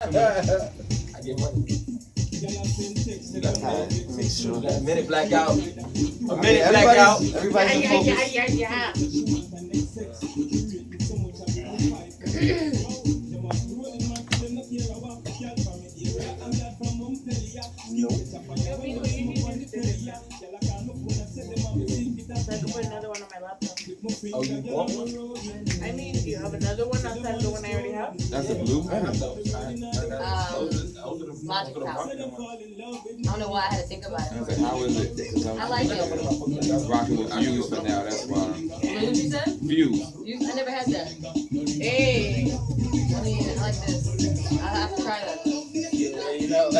I get money. You got a minute blackout. A minute blackout. Everybody's I can put another one on my laptop. Oh, you want one? I mean, do you have another one outside of the one I already have? That's a blue pen. Logic Power. I don't know why I had to think about I was it. like, how is it? I like it. I was rocking with Fuse for now, that's why. What did you say? Fuse. I never had that. Hey. I mean, I like this. I have to try that. Yeah, you know.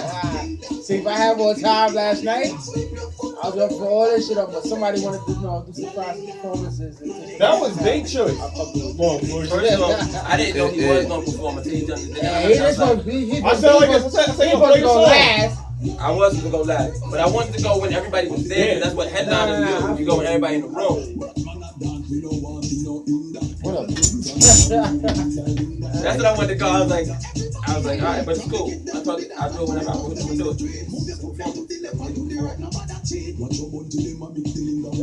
See, if I had more time last night, I was going to put all this shit up, but somebody wanted to do surprise performances. That was their choice. First of all, I didn't know he was going to perform until he done it. I felt like I said, he supposed to go last. I wasn't going to go last, but I wanted to go when everybody was there. That's what headliners do. You go when everybody in the room. What up? That's what I wanted to go. I was like, all right, but it's cool. I'll do it whenever I want to do it.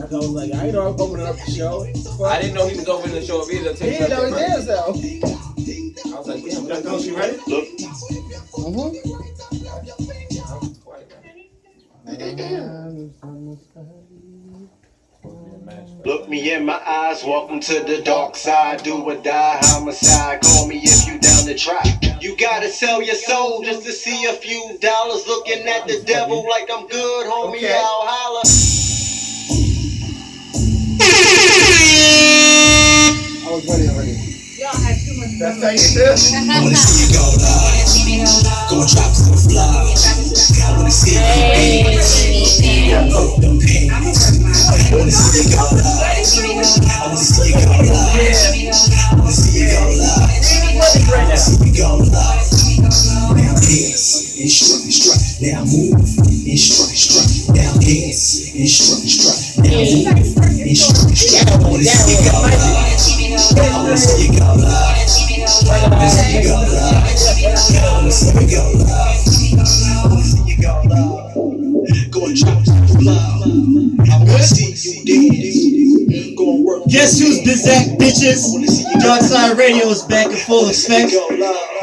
I was like, I ain't know I'm opening up the show. I didn't know he was opening the show either. He didn't know he did so. I was like, damn, that girl, she ready? Look me in my eyes, welcome to the dark side. Do or die, homicide. Call me if you down to try. You gotta sell your soul just to see a few dollars. Looking at the devil like I'm good, homie. Okay. I'll holler. I was ready already. Y'all had too much. That's how you do. I wanna see you go live. Go drop to the floor. I wanna see you go them pants. I wanna see you go live. I wanna see you go live. I wanna see you go live. I wanna see you go live. Now dance and strut. Now move and strut. Now dance and strut. Now move and strut. I wanna see you go live. I wanna see you go live. I wanna see you go live. I wanna see you go live. I wanna see you go live. Go and drop to the floor. I wanna see you dance. Go and work. Guess who's Bizak, bitches? Darkside Radio is back in full effect.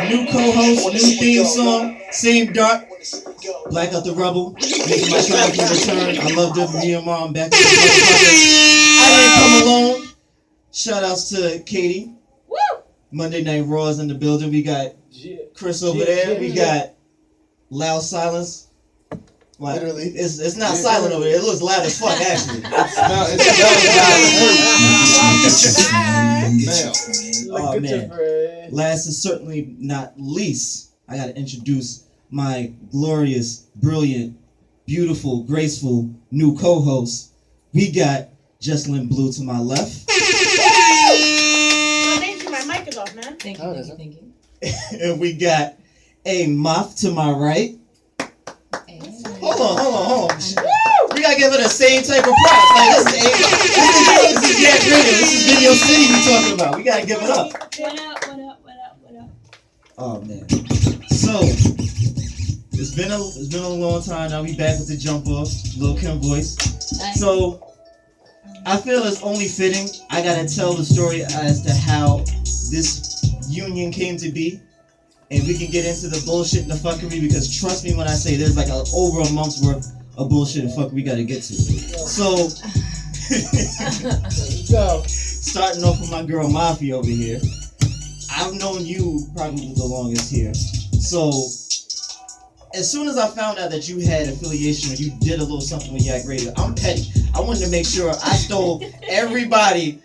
New co-host, new theme song, same dark. Black Out the Rubble, making my triumphant return. I love WGMR. I'm back. I didn't come alone. Shout outs to Katie. Woo! Monday Night Raw is in the building. We got Chris over there. We got Loud Silence. Like, Literally. It's not silent over there. It looks loud as fuck, actually. Oh, man. Last and certainly not least, I got to introduce my glorious, brilliant, beautiful, graceful new co-host. We got Jesslyn Blue to my left. Oh, thank you. My mic is off, man. Thank you. And we got a Moth to my right. Hold on. We gotta give her the same type of props. Like this is Yak Radio. This is Video City we talking about. We gotta give it up. What up? Oh man. So it's been a long time now. We back with the jump off, Lil Kim voice. So I feel it's only fitting. I gotta tell the story as to how this union came to be. And we can get into the bullshit and the fuckery because trust me when I say there's like over a month's worth of bullshit and fuck we gotta get to. So, starting off with my girl Mafia over here. I've known you probably the longest here. So, as soon as I found out that you had affiliation or you did a little something with Yak Radio, I'm petty. I wanted to make sure I stole everybody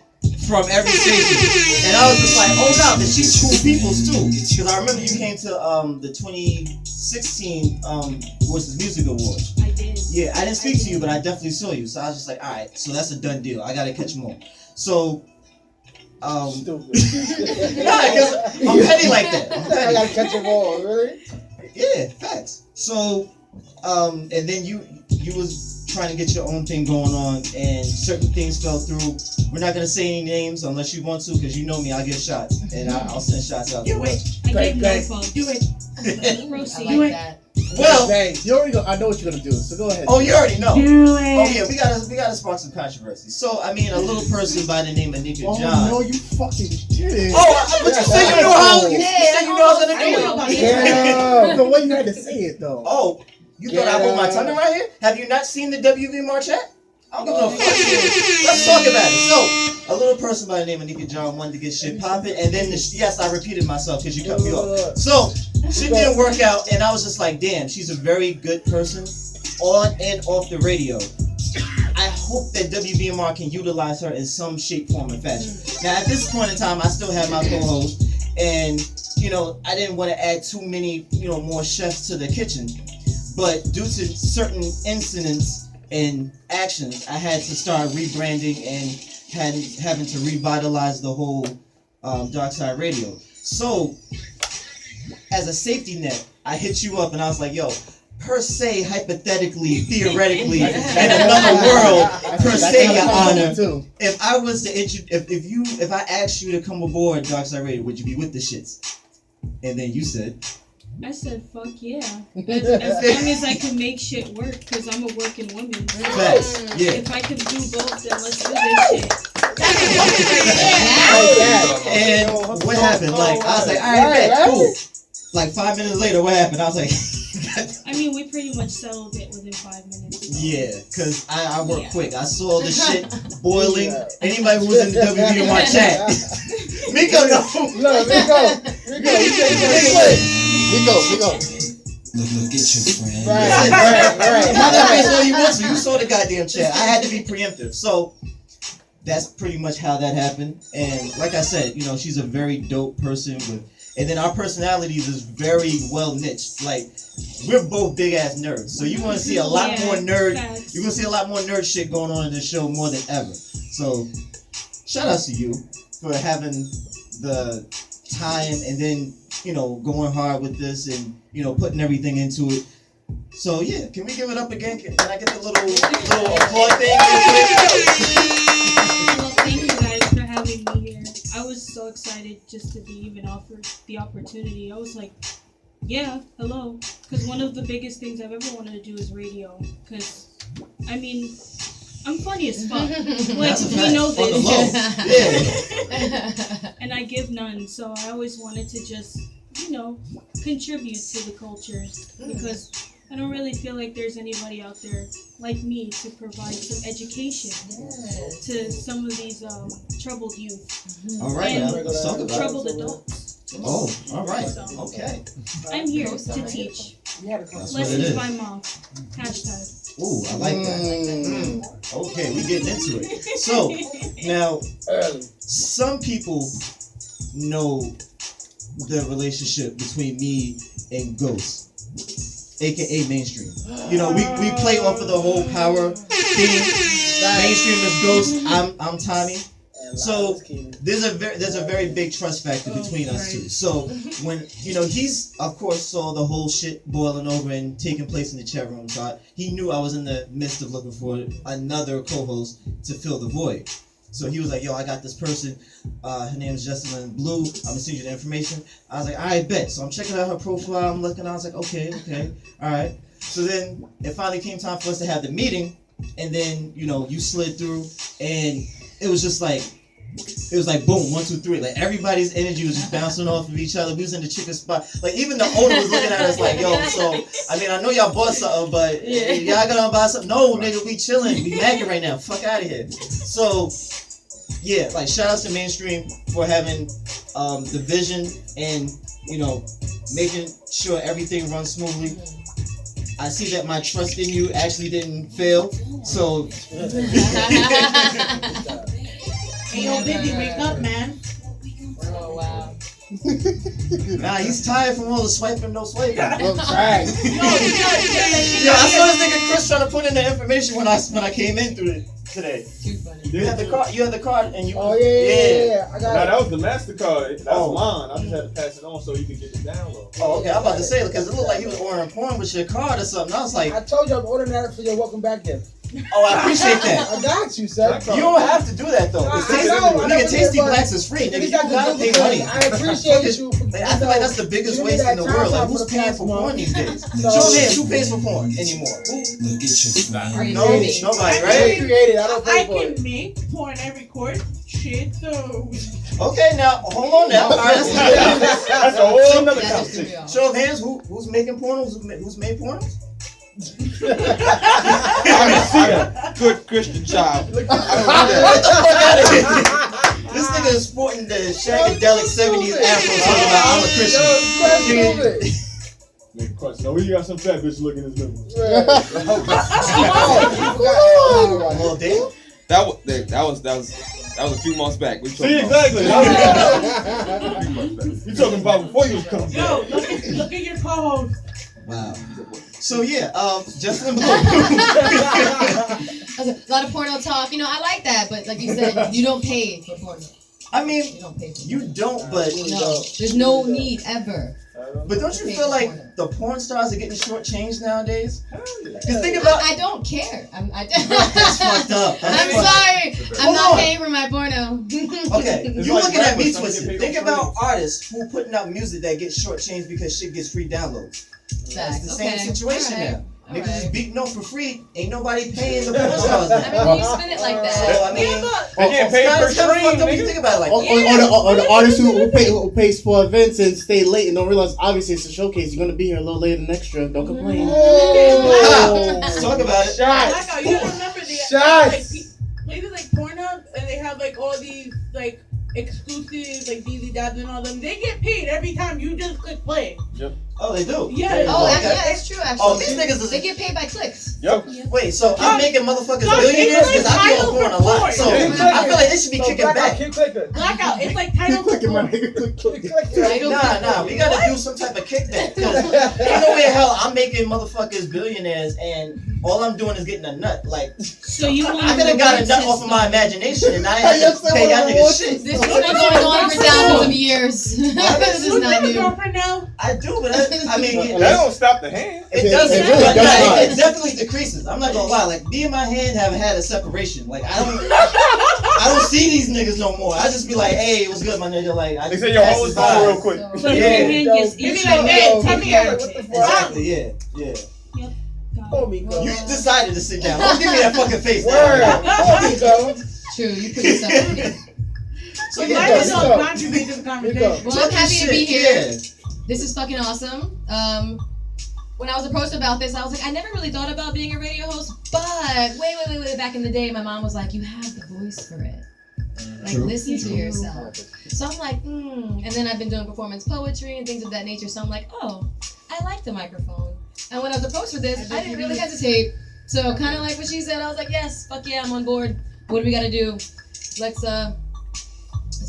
from every station, and I was just like, oh no, but she's cool peoples too. Because I remember you came to the 2016 Voices Music Awards. I did. Yeah, I didn't speak to you, but I definitely saw you. So I was just like, all right, so that's a done deal. I gotta catch them all. So, Stupid. nah, because I'm petty like that. I gotta catch them all, really? Yeah, facts. So, and then you was trying to get your own thing going on, and certain things fell through. We're not gonna say any names unless you want to, because you know me, I'll get shots, and I'll send shots out. Do it. I gave you the phone. Do it. I like that. Well, Hey, you already I know what you're gonna do, so go ahead. oh, you already know. Do it. Oh yeah, we gotta spark some controversy. So I mean, a little person by the name of Nika Oh John. no, you fucking did. Oh, but you said you knew how. You said you knew I was gonna do it. Yeah, the way you had to say it though. Oh, you thought I hold my tongue around here? Have you not seen the WVMR chat? I'm gonna fuck you. Let's talk about it. So, a little person by the name of Nika John wanted to get shit popping, and then yes, I repeated myself because you cut me off. So, shit didn't work out, and I was just like, damn, she's a very good person, on and off the radio. I hope that WVMR can utilize her in some shape, form, or fashion. Now, at this point in time, I still have my co-host, and you know, I didn't want to add too many, you know, more chefs to the kitchen, but due to certain incidents and actions, I had to start rebranding and having to revitalize the whole Darkside Radio. So, as a safety net, I hit you up and I was like, yo, per se, hypothetically, theoretically, in another world, per se, your honor, if I was to if I asked you to come aboard Darkside Radio, would you be with the shits? And then you said, I said, fuck yeah. As long as I can make shit work, because I'm a working woman. facts, yeah. If I could do both, then let's do this shit. And what happened? Like, I was like, alright, bet, cool. Like 5 minutes later, what happened? I was like, I mean, we pretty much settled it within 5 minutes. yeah, because I work quick. I saw the shit boiling. Anybody who was in the WVMR chat. Miko, no. Look, Miko. Look at your friend. Right. That's all you want to. You saw the goddamn chat. I had to be preemptive. So that's pretty much how that happened. And like I said, you know, she's a very dope person and then our personalities is very well niched. Like, we're both big ass nerds. So you're gonna see a lot more nerd. You're gonna see a lot more nerd shit going on in this show more than ever. So shout out to you for having the time and then, you know, going hard with this and, you know, putting everything into it. So yeah, can we give it up again? Can I get the little applaud thing real quick? Well, thank you guys for having me here. I was so excited just to be even offered the opportunity. I was like, yeah, hello. Because one of the biggest things I've ever wanted to do is radio. Because, I mean, I'm funny as fuck. Like, we know this. Yeah. And I give none, so I always wanted to just, you know, contribute to the culture. Because I don't really feel like there's anybody out there like me to provide some education to some of these troubled youth. All right, now let's talk about troubled adults. Oh, all right. Okay. I'm here to teach. Lessons by mom. #. Ooh, I like that. Okay, we getting into it. So, now, some people know the relationship between me and Ghost, aka Mainstream. You know, we play off of the whole power theme. Mainstream is Ghost. I'm Tommy. So there's a very big trust factor between us two. So when, you know, he's of course saw the whole shit boiling over and taking place in the chat room, so he knew I was in the midst of looking for another co-host to fill the void. So he was like, yo, I got this person, her name is Jesselyn Blue, I'm gonna send you the information. I was like, alright, bet. So I'm checking out her profile, I'm looking, I was like, okay, alright. So then it finally came time for us to have the meeting, and then, you know, you slid through, and it was like boom, 1, 2, 3. Like everybody's energy was just bouncing off of each other. We was in the chicken spot. Like even the owner was looking at us like, yo, so I mean I know y'all bought something, but y'all gonna buy something? No, nigga, we chilling. We macking right now. Fuck out of here. So yeah, like shout out to Mainstream for having the vision and, you know, making sure everything runs smoothly. I see that my trust in you actually didn't fail. So Hey, yo, baby, wake up, man. Oh, wow. Nah, he's tired from all the swiping, no swiping. Look, right. Yeah, I saw this nigga Chris trying to put in the information when I came in through it today. Too funny. You had the card, and you. Oh yeah. I got Now it. that was the MasterCard. That was mine. I just had to pass it on so you could get the download. Oh, okay. I'm about to say because it looked like he was ordering porn with your card or something. I was like, I told you I'm ordering that for your welcome back gift. oh, I appreciate that. I got you, son. You don't have to do that though. I Tasty, know, nigga, Tasty Blacks is free. Nigga, you don't gotta pay money. I appreciate you for Like, I feel like that's the biggest waste in the world. Like, who's paying for porn these days? Show of hands, who pays for porn anymore? No, nobody, right? Created. I don't pay I for it. can make porn and record shit, so Okay, now hold on now. All right, That's a whole nother That is conversation. real. show of hands, who's making pornos? Who's made pornos? Good Christian child. Get the fuck out of here. This nigga is sporting the shagadelic 70s afro talking about I'm a Christian. Nigga, question. No, we got some fat bitch looking in this middle. Well, damn. That was a few months back. We See, exactly. You talking about before you was coming back. yo, look at your co-host. Wow. So yeah, Justin Blue. A lot of porno talk. You know, I like that, but like you said, you don't pay for porno. I mean, You don't pay for porno. you don't, but No, there's no need ever. But don't you feel like the porn stars are getting shortchanged nowadays? Because think about I don't care. that's fucked up. I'm sorry. I'm not paying for my porno. Okay, It's you like looking at me rappers, some twisted. get paid Think on about artists who putting out music that gets shortchanged because shit gets free downloads. It's the same situation now. Niggas just beating up for free. Ain't nobody paying the porn stars now. I mean, when you spin it like So that. I mean, They getting paid per it's kind of fucked up when you stream, think about it like Or, that. or the artist who pays for events and stay late and don't realize obviously it's a showcase. You're gonna be here a little later than extra. Don't complain. Let's talk about it. Blackout. You don't remember the places like Pornhub, and they have like all these like exclusive like DZ dabs and all them. They get paid every time you just click play. Oh, they do? Yeah. Oh, yeah, that's true. Actually, Oh, these niggas is... they get paid by clicks. Yep. Wait, so I'm making motherfuckers No, billionaires it's because I be on like porn a lot. So title I feel like they should be kicking back. Blackout. It's like title. Clicking my nigga. Click. Nah, we gotta do some type of kickback. Cause ain't no way in hell I'm making motherfuckers billionaires and all I'm doing is getting a nut. Like, So you want I could have got a nut off of my imagination and I ain't have to pay y'all niggas shit. This has been going on for thousands of years. This is You not have a new. girlfriend now? I do, but I mean, That don't stop the hand. it doesn't. It really But does nah, not. it definitely decreases. I'm not gonna lie. Like me and my hand have had a separation. Like I don't see these niggas no more. I just be like, hey, what's good, my nigga? Like I They just say your pass whole it phone by. real quick. So Yeah. your hand gets Maybe itchy. like, hey, tell me What everything. the fuck? Exactly. Yeah. Got it. You decided to sit down. Don't give me that fucking face. Word. Now. True, you put yourself in it. So Why yeah, did just those contribute to the conversation? Well, I'm happy to be here. Yeah. This is fucking awesome. When I was approached about this, I was like, I never really thought about being a radio host, but way back in the day, my mom was like, you have the voice for it. Like, listen to yourself. So I'm like, And then I've been doing performance poetry and things of that nature, so I'm like, oh, I like the microphone. And when I was approached for this, I didn't really hesitate. So kind of like what she said, I was like, yes, fuck yeah, I'm on board. What do we gotta do? Let's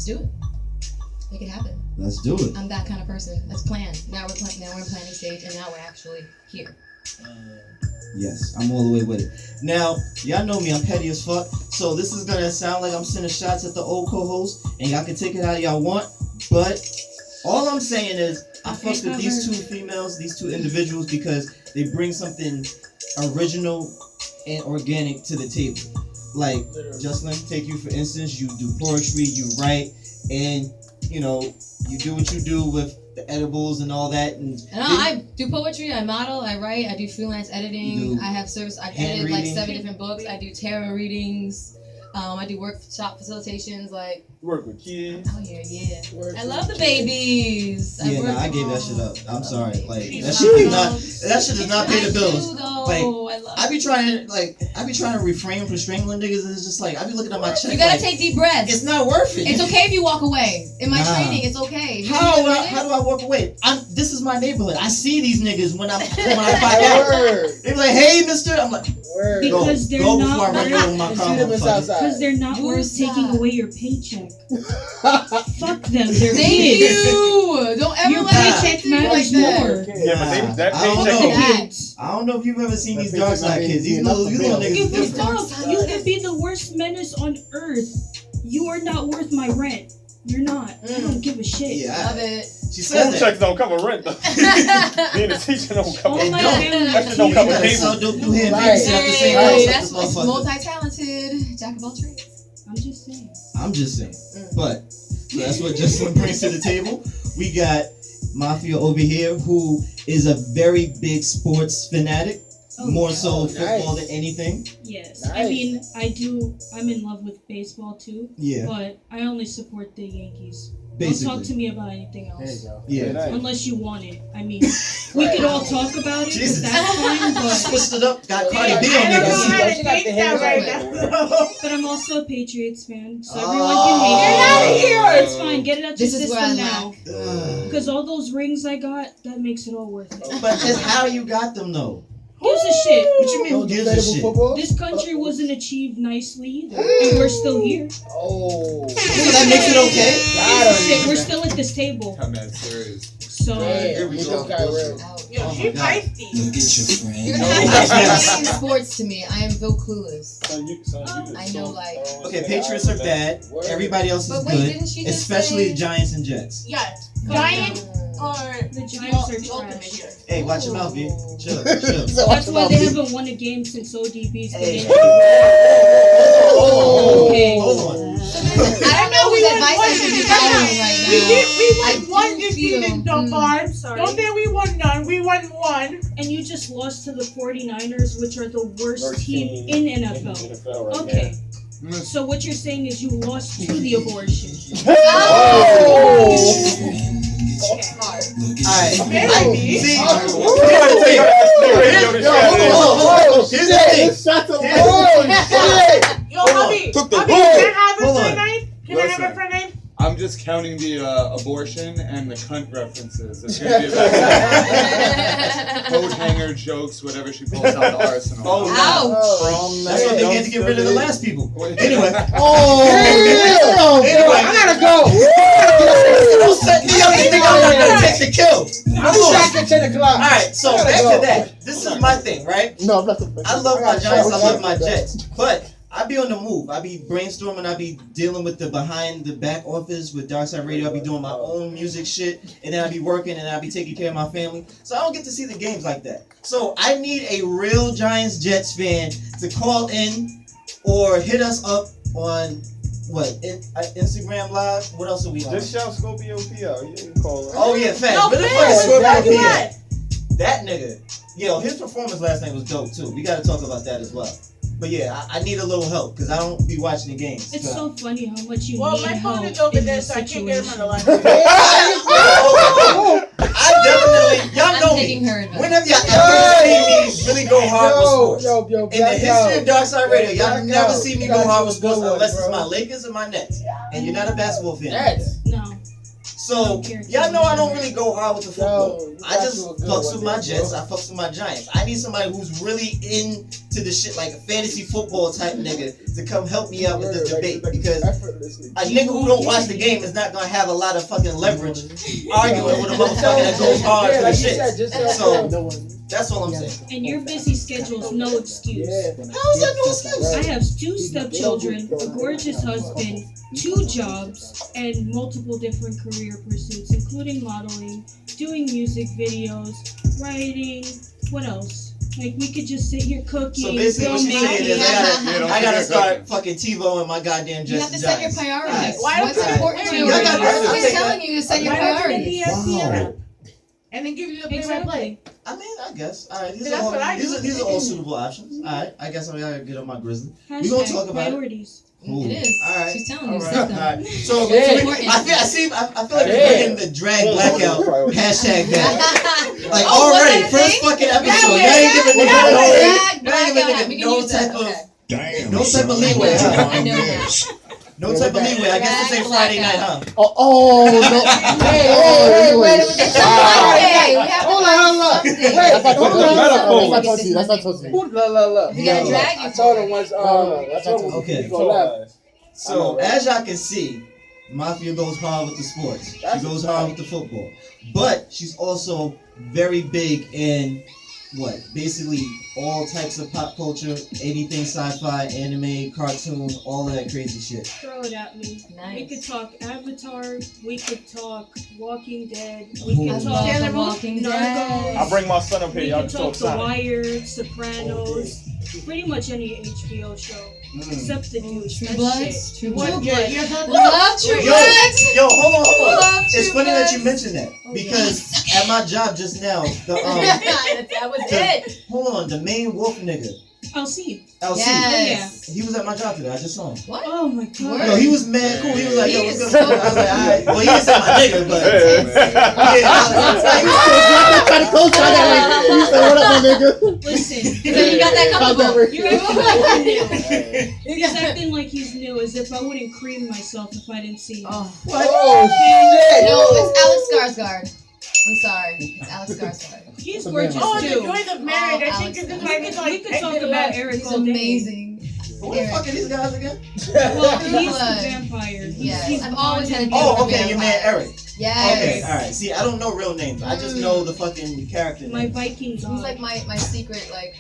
do it. Make it happen. Let's do it. I'm that kind of person. Let's plan. Now we're in planning stage, and now we're actually here. Yes, I'm all the way with it. Now, y'all know me, I'm petty as fuck. So this is gonna sound like I'm sending shots at the old co-host, and y'all can take it how y'all want. But all I'm saying is, I fuck with these two females, these two individuals, because they bring something original and organic to the table. Like, Jocelyn, take you for instance, you do poetry, you write, and you know, you do what you do with the edibles and all that. And I do poetry, I model, I write, I do freelance editing, I have service, I've edited like 7 different books, I do tarot readings, I do workshop facilitations, like Work with kids. oh yeah. I love the babies. yeah, nah, I gave that shit up. I'm sorry. Like that shit does not pay the bills. Like I be trying to refrain from strangling niggas, and it's just like I be looking at my check. You gotta take deep breaths. It's not worth it. It's okay if you walk away. In my training, it's okay. How do I walk away? This is my neighborhood. I see these niggas when I find out. They be like, hey, mister. I'm like, Because they're go not before I run you over my car. Because they're not worth taking away your paycheck. Fuck them. They're Thank kids. you. Don't ever Your let paycheck matters more. Yeah, but that I don't paycheck. know. I don't know if you've ever seen these Darkside kids. These little niggas You is different. can be the worst menace on earth. You are not worth my rent. You're not. I don't give a shit. Yeah, Love it. she School says that. checks don't cover rent though. Being a teacher don't cover All rent. my don't. family That shit don't cover So cable. do hand Right. babysitting at the same Hey, house. that's This it's motherfucker. multi-talented. Jack of all trades. I'm just saying. I'm just saying. But so that's what Justin brings to the table. We got Mafia over here, who is a very big sports fanatic, more so football than anything. Yes, Nice. I mean, I'm in love with baseball too. Yeah. But I only support the Yankees. Basically. Don't talk to me about anything There you else. go. Yeah. Nice. Unless you want it. I mean, we could all talk about it, 'cause Jesus. that's fine, but Switched it up. Got Cardi Yeah, B I on don't know niggas. how to She got the take that right hands now. but I'm also a Patriots fan, so Oh. everyone can hate Get me. out of here! It's fine, get it out your This is where I system now. Ugh. Because all those rings I got, that makes it all worth it. But that's how you got them, though. Who gives a shit? What you mean? Who gives a shit? Football? This country wasn't achieved nicely, and we're still here. Oh. So that makes it okay. Shit, we're still at this table. I'm mad serious. So, Yeah, we just got real. Yo, Oh she my God. feisty. Look at your friend. You're gonna have to explain sports to me. I am so clueless. I know, like. Okay, Patriots are bad. Everybody else is But wait, good, didn't she just especially say- Giants and Jets. Yes. Giants are the Giants are the ultimate trash. here. Hey, watch your mouth, V. Chill, chill. That's why they haven't won a game since ODB's been Hey. in. Oh, Okay. hold on. I don't know whose advice I should be following right now. We I won one do this feel- season, don't I'm sorry. Don't say we won none. We won one. And you just lost to the 49ers, which are the worst Worst team team in NFL. NFL right Okay. So what you're saying is you lost to the abortion. Alright. Maybe. See, Oh, here's the thing. Shots of shit. Yo, Hubby. Took the Hubby, ball. can I have Hold a on. friend name? Can I have a Listen. friend name? I'm just counting the abortion and the cunt references. It's gonna be like coat hanger jokes, whatever she pulls out the arsenal. Oh, Ouch. that's what they did to get rid of the last people. Wait. Anyway. Oh, Anyway. I gotta go. Don't set me up to think I'm not gonna take the kill. I'll be back at 10 o'clock. Alright, so I gotta back go. to that. This is my thing, right? No, I'm not. I love my Giants, I love my Jets. But I be on the move. I be brainstorming, I be dealing with the behind the back office with Darkside Radio. I be doing my own music shit, and then I be working and I be taking care of my family. So I don't get to see the games like that. So I need a real Giants Jets fan to call in or hit us up on Instagram Live? What else are we on? Just shout Scorpio P out. You can call her. Oh yeah, facts. No, Where the Phil, fuck is where Scorpio you P at? at? That nigga. Yo, his performance last night was dope too. We gotta talk about that as well. But yeah, I need a little help because I don't be watching the games. It's so funny how much you Well, need my help phone is over in there, this so I can't get him on the situation. line. I definitely, y'all know I'm me. taking her advice. When have y'all ever seen me really go hard with sports? Yo, In the history of Darkside Radio, y'all Black never out. see me Black go hard out with sports was good unless one, it's bro. my Lakers or my Nets. And you're not a basketball fan. Nets. No. So, y'all know I don't really go hard with the football. Yo, you I got just you a good fucks one with my there, Jets, bro. I fucks with my Giants. I need somebody who's really into the shit, like a fantasy football type nigga, to come help me out with this debate. Because a nigga who don't watch the game is not gonna have a lot of fucking leverage arguing with a motherfucker that goes hard for the shit. So, that's all I'm saying. And your busy schedule's no excuse. How is that no excuse? I have 2 stepchildren, a gorgeous husband, 2 jobs, and multiple different career pursuits, including modeling, doing music videos, writing, what else? Like, we could just sit here cooking, So basically what she's saying is I gotta Yeah, start fucking TiVo in my goddamn You have Jets to set your Giants. priorities. Why don't What's you- important to you? Y'all got I'm business. just telling you to set your Why don't you priorities. get the ESPN Wow. app? And then give you the play by Exactly. play. I mean, I guess. Alright, these That's what I do. are all suitable options. Alright, I guess I gotta get on my Grizzly. We gonna talk about it. priorities. Ooh. It is. Alright. She's telling you, Alright, set them. alright. So, Yeah. I feel like we're bringing the drag blackout hashtag back. Like Oh, was already, that a first thing? fucking episode. Yeah, Y'all yeah, ain't giving yeah, niggas yeah, no, yeah. y'all ain't giving Blackout. We niggas can no use that. type of Okay. Damn. No type of son, leeway, what you huh? I know doing that. this? no type of leeway. I guess this ain't Friday night, huh? Oh, no. Hey, wait a minute. It's a Monday. We have to Hold on. something. Wait, that's Hold on. not Tootsie. That's not Tootsie. Look. We gotta drag you I told for him it. once, I told him Okay. we go left. So as y'all can see, Mafia goes hard with the sports. She goes hard with the football. But she's also very big in what? Basically all types of pop culture, anything sci-fi, anime, cartoon, all of that crazy shit. Throw it at me. Nice. We could talk Avatar, we could talk Walking Dead, we Ooh. could I talk love The Walking Dead. Narcos. I'll bring my son up here. We Y'all could can talk talk The Sonic. Wire, Sopranos, pretty much any HBO show. Accepted you. True That Bloods. shit. True What? Bloods. Yeah, you're talking Love True Yo, Bloods. yo, hold on. Love It's True funny that you Bloods. mentioned that because at my job just now, That was it. hold on, the main wolf nigga, I'll see. LC, Yes. he was at my job today. I just saw him. What? Oh my god. Word. Yo, he was mad cool. He was like, yo, He what's is good? so I was like, alright. Well, he didn't say my nigga, but Yeah, yeah, trying to co-sign that. Like, you said, what up, my nigga? Listen. So you got that comfortable. You're acting like you're new. He's acting like he's new, as if I wouldn't cream myself if I didn't see him. Oh. Oh, shit. No, it's Alex Skarsgård. I'm sorry. It's Alex Skarsgård. He's That's gorgeous Oh, the too. joys of marriage. I Oh, think this is Alex. why he's like We could talk about Eric He's all day. amazing. what the fuck are these guys again? Well, True he's the Blood. vampire. Yes. He's I've always had a Oh, favorite okay, your man vampire. Eric. Yes. Okay, alright. See, I don't know real names. I just know the fucking character my name. Viking dog. He's like my secret like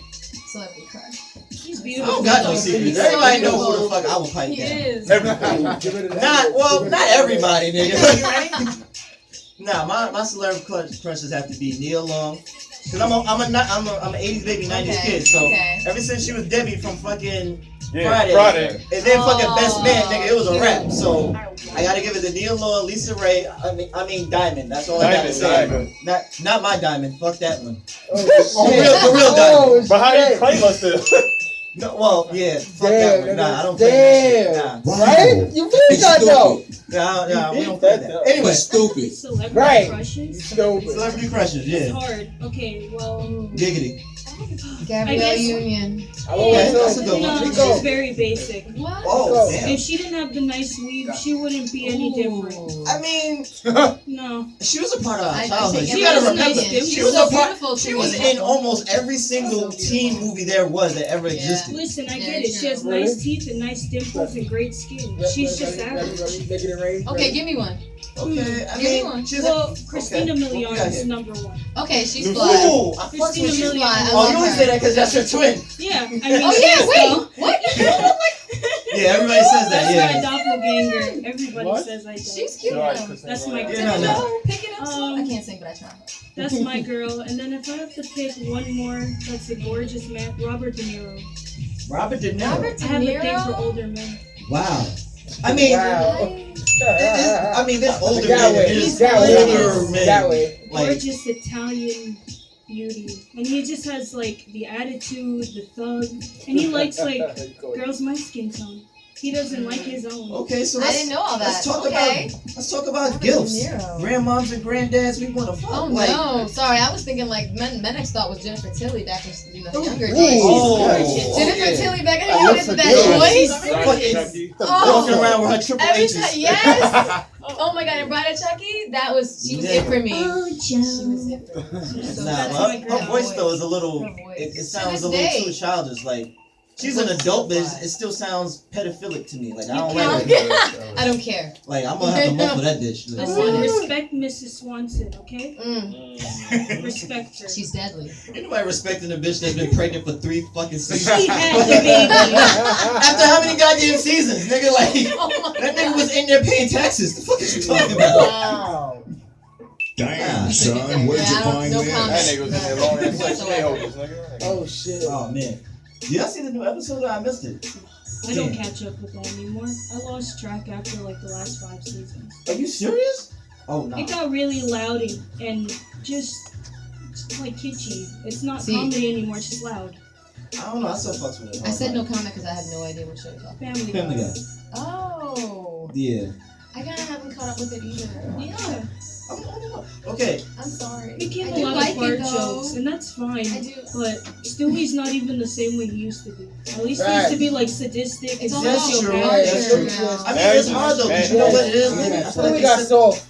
celebrity crush. He's I beautiful. don't got no He's secrets. so Everybody know who the beautiful. fuck I will pipe He down. is. Not everybody, nigga. Nah, my celebrity crushes have to be Nia Long. Cause I'm an 80s baby, 90s Okay, kid. So okay. ever since she was Debbie from fucking Yeah, Friday, and then fucking Oh, Best Man, nigga, it was a cute. wrap. So I gotta give it to Nia Long, Lisa Ray. I mean Diamond. That's all I gotta Diamond, say. Diamond. Not my Diamond. Fuck that one. Oh, The real Diamond. But how do you shit. claim us still? No, well, yeah, fuck Damn, that one. Nah, I don't damn. play that shit. Nah. Right? You really got though. Nah, we don't play that. Anyway, Stupid. Celebrity Right. crushes. Stupid. celebrity crushes, It's yeah. hard. Okay, well, Giggity. I Gabrielle guess- Union. Okay, that's a good no, one. she's very basic. What? Oh, damn. If she didn't have the nice weave, she wouldn't be any different. I mean, No. she was a part of our I childhood. take You She gotta was remember, nice, dude. she She's was so a part. beautiful to She me. was in almost every single So teen beautiful. movie there was that ever Yeah. existed. Listen, I Yeah, get it. She has true. nice teeth and nice dimples and great skin. She's just average. Making it rain. Okay, give me one. Okay, I Give me mean, one. she's Well, Christina okay. Milian What we got is here? number one. Okay, she's Ooh, fly. I fucks Christina with you. Milian. I Oh, love you only her. say that because that's your twin. Yeah, I mean, Oh she's yeah, wait. though. What? Yeah, everybody says that. That's my Yeah. doppelganger. Everybody What? says I do. She's cute. Alright, now. Christina That's my Milian. girl. Yeah, no. Pick it up. I can't sing, but I try. That's my girl. And then if I have to pick one more, that's a gorgeous man, Robert De Niro. Robert De Niro. Robert De I have a thing for Niro. older men. Wow. I mean, Wow. there's older That men. way. There's That older way. men. That way. Like, Gorgeous Italian beauty. And he just has like the attitude, the thug. And he likes like girls my skin tone. He doesn't like his own. okay, so I didn't know all that. let's talk Okay. let's talk about Robert De gilfs. Niro. Grandmoms and granddads we want to fuck. Oh like, no, sorry. I was thinking like Menex thought was Jennifer Tilly back in the younger Ooh. days. Oh, Jennifer okay. Tilly back in That the looks days with good. that voice. Bride of Chucky. Oh. Walking around with her triple Every H's. time, yes. Oh my God, and Bride of Chucky, she was it for me. Oh, Joe. She was it for me. She was so Nah, That's but my her girl. voice though is a little. Her voice. It To sounds this a little day. too childish. Like she's an It looks adult, so but fly. it still sounds pedophilic to me. Like I You don't can't- like it. I don't care. Like I'm gonna have to muffle that bitch. I Like, said respect Mrs. Swanson, okay? Respect her. She's deadly. Ain't nobody respecting a bitch that's been pregnant for 3 fucking seasons. She had the baby. After how many goddamn seasons, nigga? Like Oh my that nigga God. was in there paying taxes. The fuck is you talking about? Wow. Damn, son, where'd you Yeah, I don't- find no this? comment. That nigga was in there long ass like Whatsoever. holders, nigga. Oh shit. Oh man, did y'all see the new episode? Or I missed it. I don't Damn. catch up with that anymore. I lost track after like the last 5 seasons. Are you serious? Oh no. It got really loud and just like kitschy. It's not See. comedy anymore, it's just loud. I don't know. I still fucks with it. I said no comment because I had no idea what show you're talking Family Family Guy. Oh. Yeah. I kind of haven't caught up with it either. Yeah. Okay. I'm sorry. It became I a do lot like of fart it, though. jokes, and that's fine. I do. But Stewie's not even the same way he used to be. At least he used to be like sadistic and It's all That's about true. sociopathic. That's true. now. I mean, it's hard though. 'Cause you know what it is, nigga? I feel like We got soft.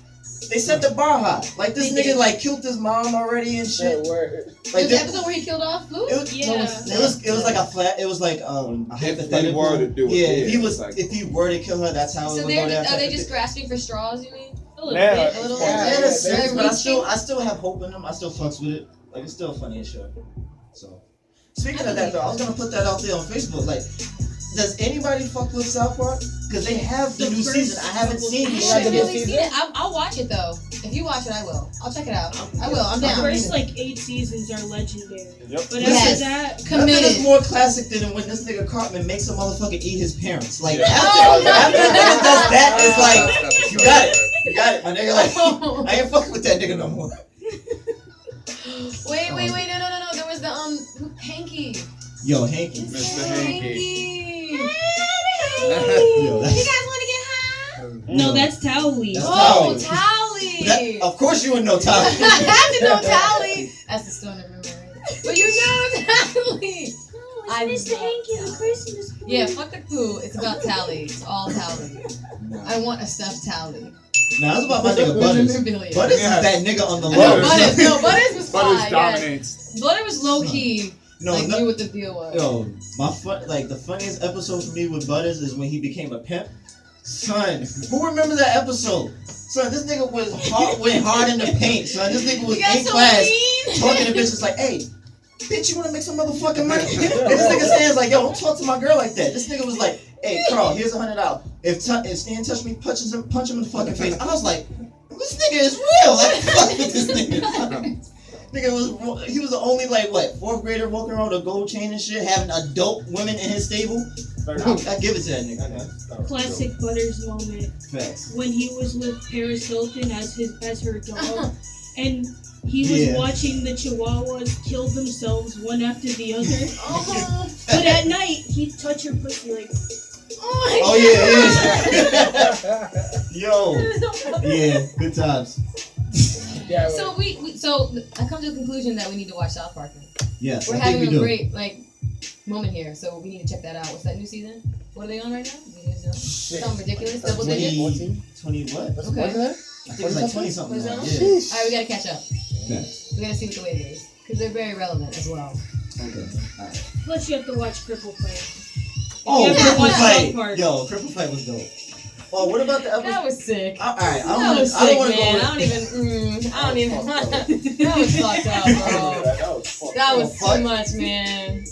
they set the bar high. Like this They nigga did. like killed his mom already and shit. That word. It was Like the this, episode where he killed off Luke? it was, Yeah. it was like a flat. It was like a hypothetical. were to do it, yeah, yeah, if he was like- if he were to kill her, that's how it So would they're go down. are they just grasping for straws, you mean? A little Yeah. bit. A little Yeah, Yeah, in a sense, They're but reaching? I still have hope in him. I still fucks with it. Like it's still a funny as shit. So speaking of that though, I was gonna put that out there on Facebook. Like Does anybody fuck with South Park? Because they have the new season. I haven't seen I it. haven't really seen it. I'll watch it though. If you watch it, I will. I'll check it out. I will. I'm The down. first like 8 seasons are legendary. Yep. But Yes. after that, Nothing is Committed. more classic than when this nigga Cartman makes a motherfucker eat his parents. Like, Yeah. Oh, no. after the nigga does that, it's like, That's you so got it. good. You got it, my nigga. Like, I ain't fucking with that nigga no more. Wait, no. There was the Hanky. Yo, Hanky. Mr. Hanky. Yo, You that's, guys want to get high? no, that's Towley. That's Oh, Tally. Tally. of course you would know Tally. I have to know Tally. That's the stone of memory. But you know Tally. I Mr. love Hanky, the Tally. person is poo. Yeah, fuck the poo. It's about Tally. It's all Tally. I want a stuffed Tally. Nah, that's about my nigga Butters. Memorabilia. Butters Yes. is that nigga on the No, low. Butters was Butters fine. Yes. dominates. Butter was low key. No, Like no, knew what the deal was. yo, the funniest episode for me with Butters is when he became a pimp. Son, who remembers that episode? Son, this nigga went hard in the paint. Son, this nigga was You got in so class mean. talking to bitches like, "Hey, bitch, you wanna make some motherfucking money?" And this nigga stands like, "Yo, don't talk to my girl like that." This nigga was like, "Hey, Carl, here's $100. If Stan touch me, punch him in the fucking face." I was like, "This nigga is real." Like, fuck with this nigga. He was the only like what 4th grader walking around with a gold chain and shit, having adult women in his stable. I give it to that nigga, man. Classic Butters moment Facts. when he was with Paris Hilton as her dog, and he was watching the Chihuahuas kill themselves one after the other. Oh, But at night, he'd touch her pussy like. Oh yeah. Yo. Yeah. Good times. Yeah, So I come to the conclusion that we need to watch South Park. Yes. We're I think having we a do. great moment here, so we need to check that out. What's that new season? What are they on right now? We need to know. Something ridiculous, double digits. 20 what? What's Okay. that? I think it's like 20 something. What's Now. that? Yeah. All right, we gotta catch up. Yeah. We gotta see what the wave is because they're very relevant as well. Okay. Alright. Plus, you have to watch Cripple Play. Oh, you ever Cripple watch South Fight. Park. Yo, Cripple Fight was dope. Oh, what about the episode? That was sick. Alright, I That don't was want sick, to go man. with I don't even. That was fucked up, bro. That was too much, man.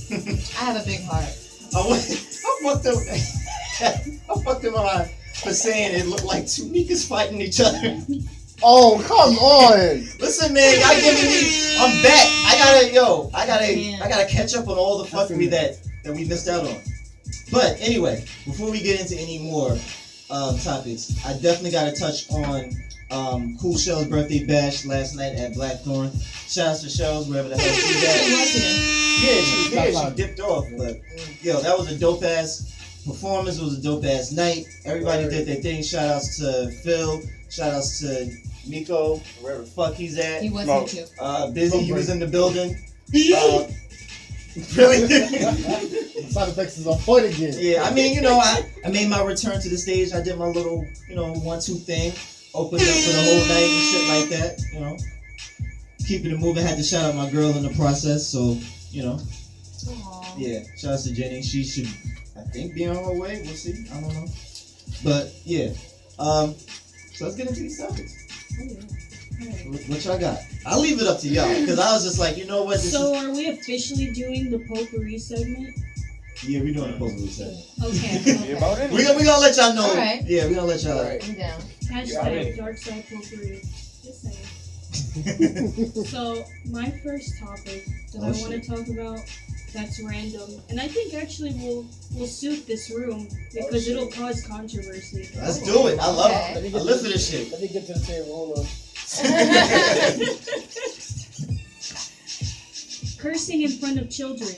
I have a big heart. I fucked him around for saying it looked like two niggas fighting each other. Oh, come on. Listen, man, y'all giving me. I'm back. I gotta catch up on all the fuckery that we missed out on. But anyway, before we get into any more topics, I definitely gotta touch on Cool Shell's birthday bash last night at Blackthorn. Shouts to Shells wherever the hell she's at. Yeah, she was here. She dipped off, but yo, that was a dope ass performance. It was a dope ass night. Everybody did their thing. Shout outs to Phil. Shout outs to Miko, wherever the fuck he's at. He wasn't too. Busy, he was in the building. Really? Sound effects is on point again. Yeah, I mean, I made my return to the stage. I did my little, 1-2 thing. Opened up for the whole night and shit like that, Keeping it moving. Had to shout out my girl in the process, so, Aww. Yeah, shout out to Jenny. She should, I think, be on her way. We'll see. I don't know. But, yeah. So let's get into these topics. What y'all got? I'll leave it up to y'all, because I was just like, you know what? Are we officially doing the potpourri segment? Yeah, we're doing a potpourri segment. Okay. About it. We gonna let y'all know. All right. Yeah, we're gonna let y'all know. I'm down. Hashtag Darkside potpourri. Just saying. So my first topic that I want to talk about that's random, and I think actually will suit this room because it'll cause controversy. Let's do it. I love Okay. it. I live for this shit. Let me get to the table. Hold on. Cursing in front of children,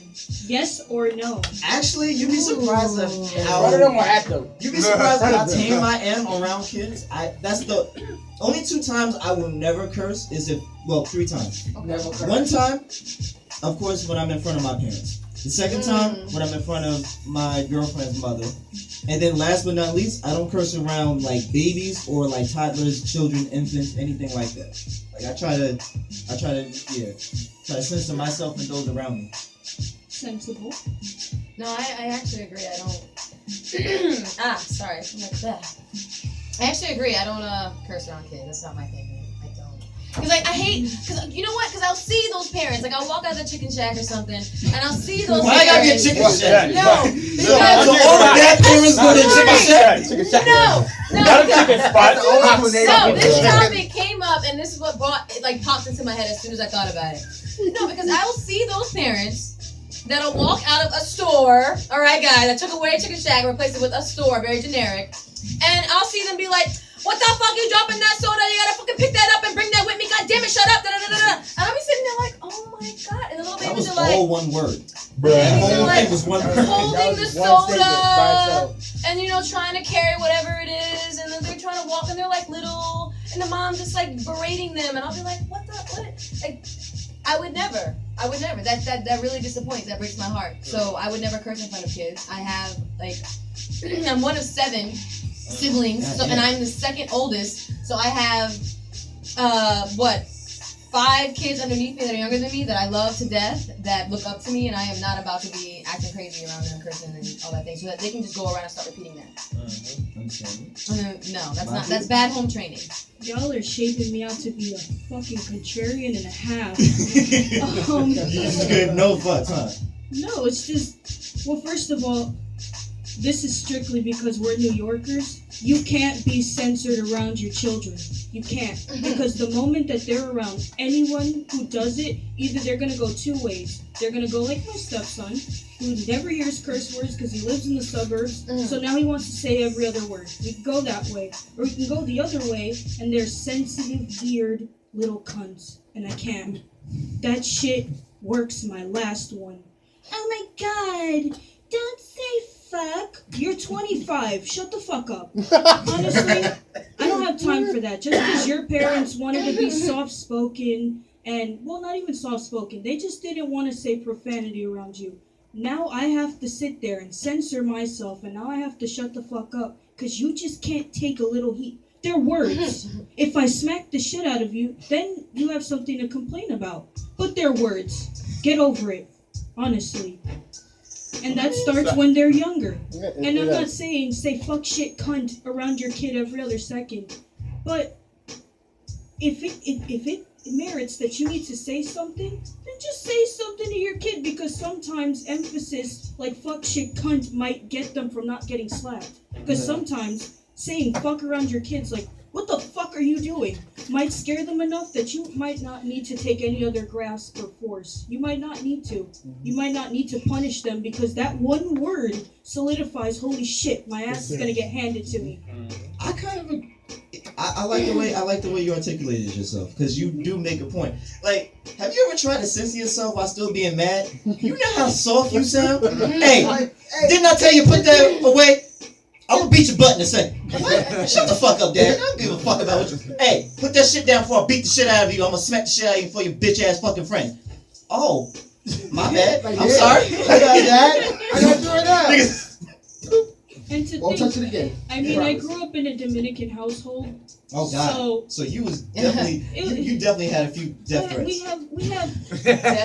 yes or no? Actually, you'd be surprised at One of them will at them. you'd be surprised at how tame I am around kids. That's the only 2 times I will never curse is 3 times. Never curse. One time, of course, when I'm in front of my parents. The second time, when I'm in front of my girlfriend's mother. And then last but not least, I don't curse around like babies or like toddlers, children, infants, anything like that. Like I try to censor myself and those around me. Sensible. No, I actually agree. I don't. Sorry. I'm like that. I actually agree. I don't curse around kids. That's not my thing. I don't. Cause I hate. Cause you know what? Cause I'll see those parents. Like I'll walk out of the chicken shack or something, and I'll see those Why I gotta get parents. chicken shack? No, So all the bad parents go to chicken shack? No, Not a chicken spot. no, this topic came up, and this is what brought it, like popped into my head as soon as I thought about it. No, because I will see those parents that'll walk out of a store. All right, guys, I took away a chicken shack and replaced it with a store, very generic, and I'll see them be like, "What the fuck you dropping that soda? You gotta fucking pick that up and bring that with me. God damn it, shut up!" Da, da, da, da. And I'll be sitting there like, "Oh my god!" And the little That babies was are like, all one word. Bruh. That whole Like, thing was one word. holding the That was one statement by soda, itself. and trying to carry whatever it is, and then they're trying to walk, and they're like little, and the mom's just like berating them, and I'll be like, what? Like, I would never. That really disappoints. That breaks my heart. So I would never curse in front of kids. I have like, I'm one of 7 siblings, so and I'm the second oldest. So I have, 5 kids underneath me that are younger than me that I love to death, that look up to me, and I am not about to be acting crazy around them, cursing and all that thing, so that they can just go around and start repeating that. No, that's bad home training. Y'all are shaping me out to be a fucking contrarian and a half. You just gave no fucks, huh? No, it's just, well, first of all, this is strictly because we're New Yorkers. You can't be censored around your children. You can't. Because the moment that they're around anyone who does it, either they're going to go 2 ways. They're going to go like my stepson, who never hears curse words because he lives in the suburbs, so now he wants to say every other word. We can go that way. Or we can go the other way, and they're sensitive, weird little cunts. And I can't. That shit works my last one. Oh my god, don't say fuck. You're 25. Shut the fuck up. Honestly, I don't have time for that. Just because your parents wanted to be soft-spoken and, well, not even soft-spoken. They just didn't want to say profanity around you. Now I have to sit there and censor myself, and now I have to shut the fuck up because you just can't take a little heat. They're words. If I smack the shit out of you, then you have something to complain about. But they're words. Get over it. Honestly. And that starts when they're younger. And I'm not saying say fuck shit cunt around your kid every other second. But if it merits that you need to say something, then just say something to your kid, because sometimes emphasis like fuck shit cunt might get them from not getting slapped. Because sometimes saying fuck around your kids, like, what the fuck are you doing, might scare them enough that you might not need to take any other grasp or force. You might not need to. You might not need to punish them, because that one word solidifies, holy shit, my ass is gonna get handed to me. I kind of, I like the way you articulated yourself, because you do make a point. Like, have you ever tried to censor yourself while still being mad? You know how soft you sound? Hey, didn't I tell you put that away? I'm gonna beat your butt in a second. Shut the fuck up, Dad. I don't give a fuck about what you. Hey, put that shit down before I beat the shit out of you. I'm gonna smack the shit out of you for your bitch ass fucking friend. Oh, my bad. I'm sorry. I got that. I got you right now. And to Won't think, touch it again. I mean, I grew up in a Dominican household. Oh God. So you was definitely you definitely had a few death threats.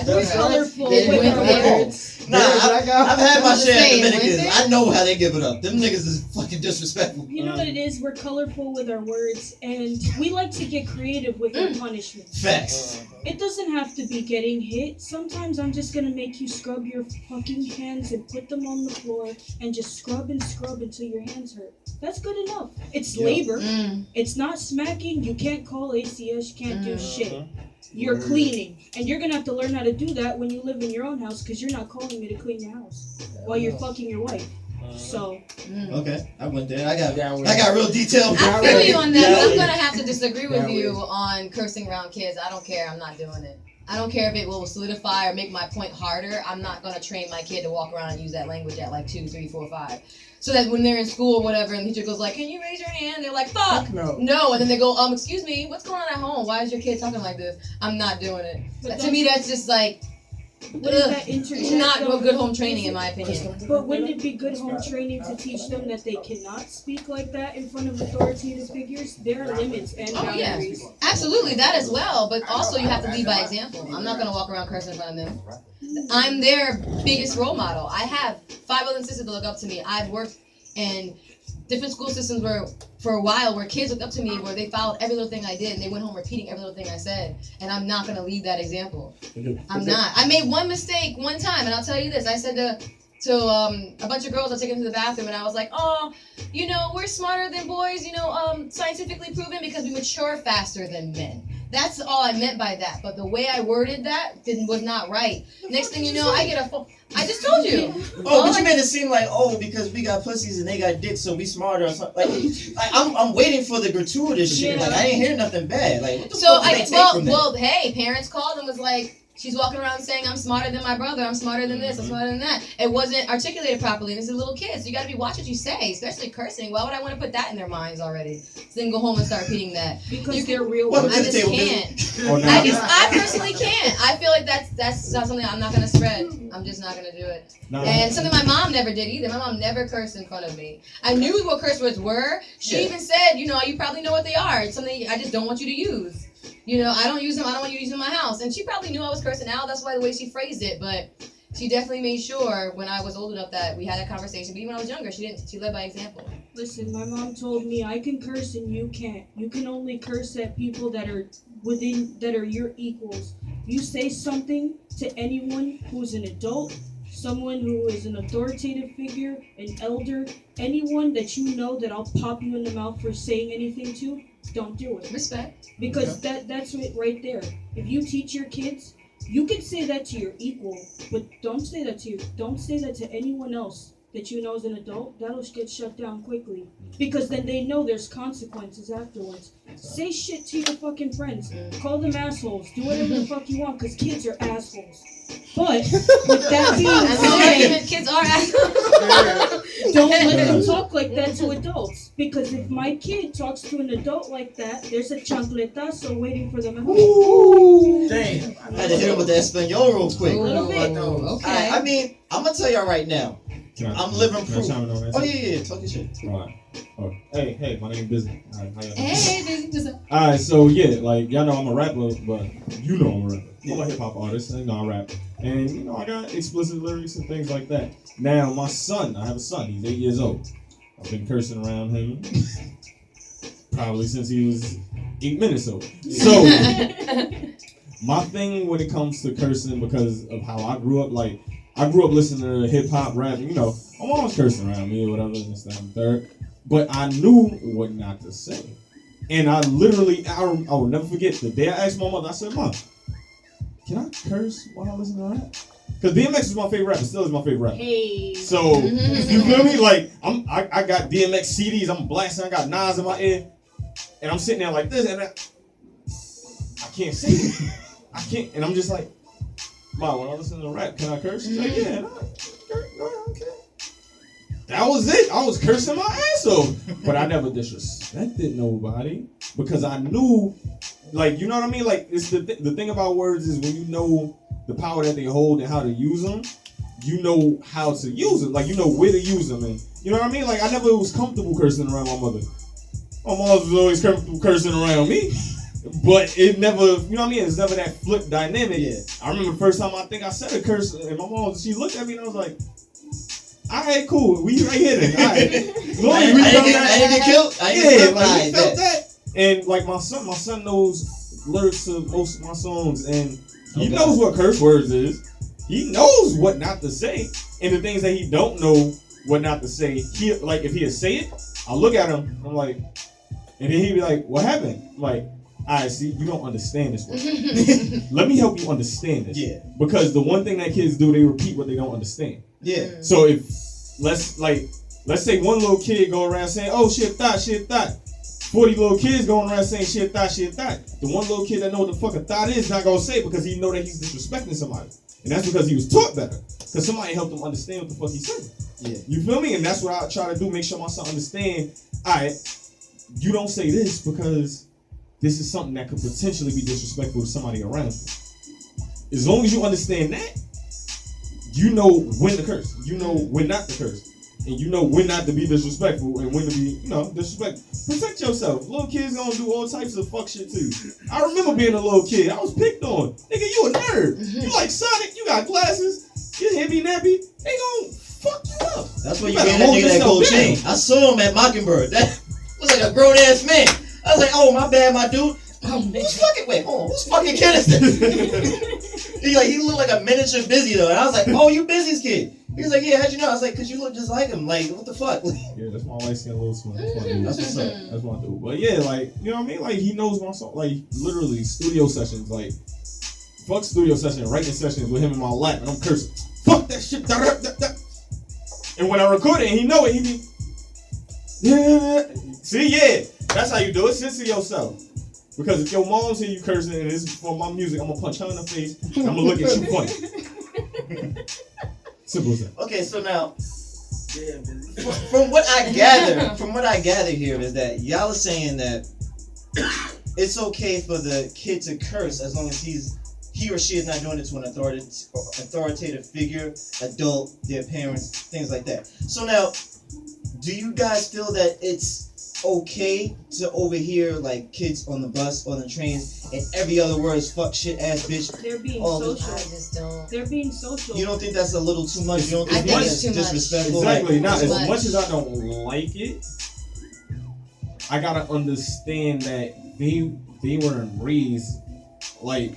We're colorful with our words. Nah, I've had my share of Dominicans. I know how they give it up. Them niggas is fucking disrespectful. You know what it is? We're colorful with our words, and we like to get creative with our punishment. Facts. It doesn't have to be getting hit. Sometimes I'm just gonna make you scrub your fucking hands and put them on the floor and just scrub and scrub until your hands hurt. That's good enough. It's labor. It's not smacking. You can't call ACS. You can't do shit. You're cleaning. And you're going to have to learn how to do that when you live in your own house, because you're not calling me to clean your house while you're fucking your wife. So. Okay, I went there. I got real detailed. I feel you on that, but I'm going to have to disagree with you on cursing around kids. I don't care. I'm not doing it. I don't care if it will solidify or make my point harder. I'm not going to train my kid to walk around and use that language at like 2, 3, 4, 5. So that when they're in school or whatever, and the teacher goes like, can you raise your hand? They're like, fuck. No. And then they go, excuse me, what's going on at home? Why is your kid talking like this? I'm not doing it. To me, that's just like, not good home training in my opinion. But wouldn't it be good home training to teach them that they cannot speak like that in front of authoritative figures? There are limits and boundaries. Yeah. Absolutely, that as well. But also you have to lead by example. I'm not going to walk around cursing in front of them. I'm their biggest role model. I have 5 other sisters that look up to me. I've worked in different school systems were, for a while, where kids looked up to me, where they followed every little thing I did, and they went home repeating every little thing I said. And I'm not gonna leave that example. I'm not. I made one mistake one time, and I'll tell you this. I said to a bunch of girls, I took them to the bathroom, and I was like, oh, you know, we're smarter than boys, you know, scientifically proven because we mature faster than men. That's all I meant by that. But the way I worded that was not right. Next thing you know, I get a phone. I just told you. Oh, but you made it seem like, oh, because we got pussies and they got dicks, so we smarter or something. Like I'm waiting for the gratuitous shit. Like, I didn't hear nothing bad. Like, what the fuck did they take from that? Well, hey, parents called and was like, she's walking around saying, I'm smarter than my brother, I'm smarter than this, I'm smarter than that. It wasn't articulated properly, and this is a little kid, so you gotta be watching what you say, especially cursing. Why would I want to put that in their minds already? So then go home and start repeating that. Because they're real. Welcome I to the just table, can't. I personally can't. I feel like that's not something I'm not gonna spread. I'm just not gonna do it. And something my mom never did either. My mom never cursed in front of me. I knew what curse words were. She even said, you know, you probably know what they are. It's something I just don't want you to use. You know, I don't use them. I don't want you to use them in my house. And she probably knew I was cursing out. That's why the way she phrased it. But she definitely made sure when I was old enough that we had that conversation. But even when I was younger, she didn't. She led by example. Listen, my mom told me I can curse and you can't. You can only curse at people that are your equals. You say something to anyone who's an adult, someone who is an authoritative figure, an elder, anyone that you know that I'll pop you in the mouth for saying anything to, don't do it. Respect. Because that's it right there. If you teach your kids, you can say that to your equal, but don't say that to anyone else that you know is an adult. That'll get shut down quickly. Because then they know there's consequences afterwards. Say shit to your fucking friends. Call them assholes. Do whatever the fuck you want, because kids are assholes. But with that being said, kids are assholes. Don't let them talk like that to adults. Because if my kid talks to an adult like that, there's a chancletazo waiting for them at home. Ooh, damn. I had to hit him with the Espanol real quick. A little bit. Okay. I mean, I'm gonna tell y'all right now. I'm living proof. Oh yeah, talk your shit. Alright. Oh, hey, my name is Busy. Alright, how y'all doing? Hey, busy. Alright, so yeah, like y'all know I'm a rapper, but you know I'm a rapper. I'm a hip hop artist, and I rap. And you know, I got explicit lyrics and things like that. Now my son, I have a son, he's 8 years old. I've been cursing around him probably since he was 8 minutes old. So my thing when it comes to cursing, because of how I grew up, like I grew up listening to hip hop, rap, and you know, my mom was cursing around me or whatever, and this, that, and third. But I knew what not to say. And I literally, I will never forget the day I asked my mother, I said, Mom, can I curse while I listen to rap? Because DMX is my favorite rapper, still is my favorite rapper. Hey. So, you feel me? Like, I got DMX CDs, I'm blasting, I got Nas in my ear, and I'm sitting there like this, and I can't say it. I can't, and I'm just like, Mom, when I listen to rap, can I curse? She's like, yeah, no, okay. That was it. I was cursing my ass off. But I never disrespected nobody because I knew, like, you know what I mean? Like, it's the thing about words is when you know the power that they hold and how to use them, you know how to use them. Like, you know where to use them. And you know what I mean? Like, I never was comfortable cursing around my mother. My mom was always comfortable cursing around me. But it never, you know what I mean? It's never that flip dynamic. Yeah. I remember the first time I think I said a curse, and my mom, she looked at me and I was like, all right, cool. We right here then. All right. I didn't get killed. I felt that. And like my son knows lyrics to most of my songs, and he knows what curse words is. He knows what not to say, and the things that he don't know what not to say. He like if he'll say it, I'll look at him. I'm like, and then he'd be like, "What happened?" I'm like, all right, see, you don't understand this one. Let me help you understand this. Yeah. Because the one thing that kids do, they repeat what they don't understand. Yeah. So if let's say one little kid go around saying, "Oh, shit thought." 40 little kids going around saying shit thought. The one little kid that know what the fuck a thought is not gonna say it because he know that he's disrespecting somebody. And that's because he was taught better. Because somebody helped him understand what the fuck he's saying. Yeah. You feel me? And that's what I try to do, make sure my son understand, alright, you don't say this because this is something that could potentially be disrespectful to somebody around you. As long as you understand that, you know when to curse. You know when not to curse. And you know when not to be disrespectful and when to be, disrespectful. Protect yourself. Little kids gonna do all types of fuck shit too. I remember being a little kid. I was picked on. Nigga, you a nerd. You like Sonic. You got glasses. You hippie nappy. They gonna fuck you up. That's why you gave that nigga that gold chain. I saw him at Mockingbird. That was like a grown ass man. I was like, oh my bad, my dude. Who's fucking? Wait, hold on. Whose fucking kid is this? he looked like a miniature Busy though, and I was like, oh, you Busy's kid. He was like, yeah, how'd you know? I was like, cause you look just like him. Like, what the fuck? Yeah, that's my light skin little swim. That's what's up. That's my dude. But yeah, like, you know what I mean? Like, he knows my song. Like, literally, studio sessions. Like, fuck studio session, writing sessions with him in my lap, and I'm cursing. Fuck that shit. Da, da, da, da. And when I record it, and he know it, he be, yeah. See, yeah, that's how you do it. Censor yourself. Because if your mom's hear you cursing and this is for my music, I'm gonna punch her in the face. And I'm gonna look at you funny. Simple as that. Okay, so now, from what I gather here is that y'all are saying that it's okay for the kid to curse as long as he or she is not doing it to an authoritative figure, adult, their parents, things like that. So now, do you guys feel that it's okay to overhear like kids on the bus or the trains and every other word is fuck, shit, ass, bitch? They're being I social. just don't. They're being social. You don't think that's a little too much? You don't think I think that's it's too much. disrespectful? Exactly. Not as much. much as I don't like it, I gotta understand that they weren't raised like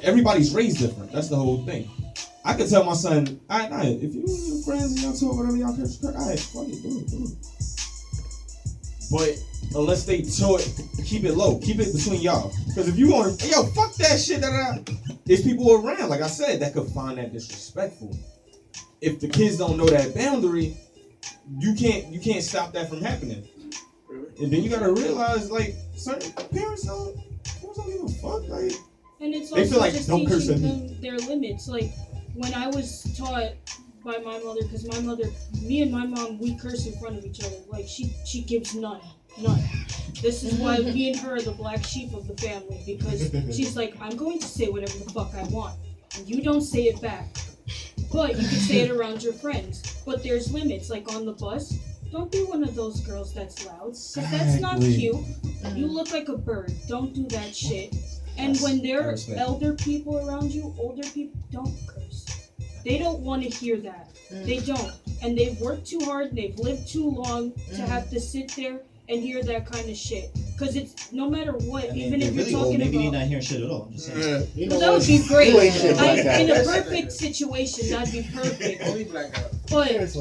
everybody's raised different. That's the whole thing. I could tell my son, alright, if you and your friends and y'all talk whatever y'all curse, alright, fuck it, do it. But unless they taught, keep it low, keep it between y'all. Because if you want to, yo, fuck that shit, there's people around, like I said, that could find that disrespectful. If the kids don't know that boundary, you can't stop that from happening. And then you gotta realize, like, certain parents don't give a fuck, like. And it's They also feel like, just don't curse teaching at me. them their limits. Like, when I was taught by my mother, because me and my mom, we curse in front of each other. Like, she gives none. This is why me and her are the black sheep of the family, because she's like, I'm going to say whatever the fuck I want, and you don't say it back. But you can say it around your friends. But there's limits, like on the bus. Don't be one of those girls that's loud, because that's not cute. You look like a bird. Don't do that shit. And when there are elder people around you, older people, don't curse. They don't want to hear that. They don't. And they've worked too hard, and they've lived too long to have to sit there and hear that kind of shit. Because it's, no matter what, even if really you're old, talking maybe about... they're not hearing shit at all. I'm just saying. Well, that would be great. You ain't shit like that. In a perfect situation, that'd be perfect. But,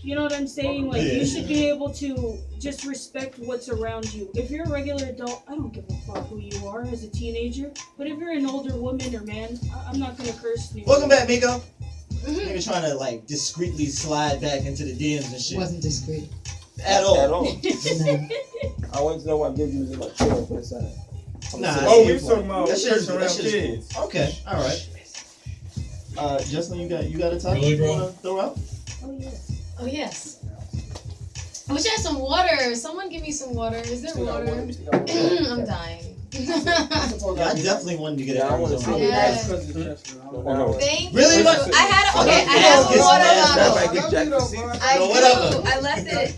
you know what I'm saying? Like, you should be able to just respect what's around you. If you're a regular adult, I don't give a fuck who you are as a teenager. But if you're an older woman or man, I'm not gonna curse you. Welcome back, Miko. Nigga trying to like discreetly slide back into the DMs and shit. Wasn't discreet. At all. I want to know why Biggie was in my chair on the side. Oh, we was talking about that shit is cursing around kids. Cool. Okay, all right. Justin, you got a topic Really, you wanna throw out? Oh yes. I wish I had some water. Someone give me some water. Is there water? I'm dying. Yeah, I definitely wanted to get it. I want to see Yeah. Thank you. Really? I had water bottle. Whatever.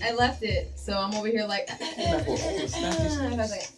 I left it. So I'm over here like. I was like,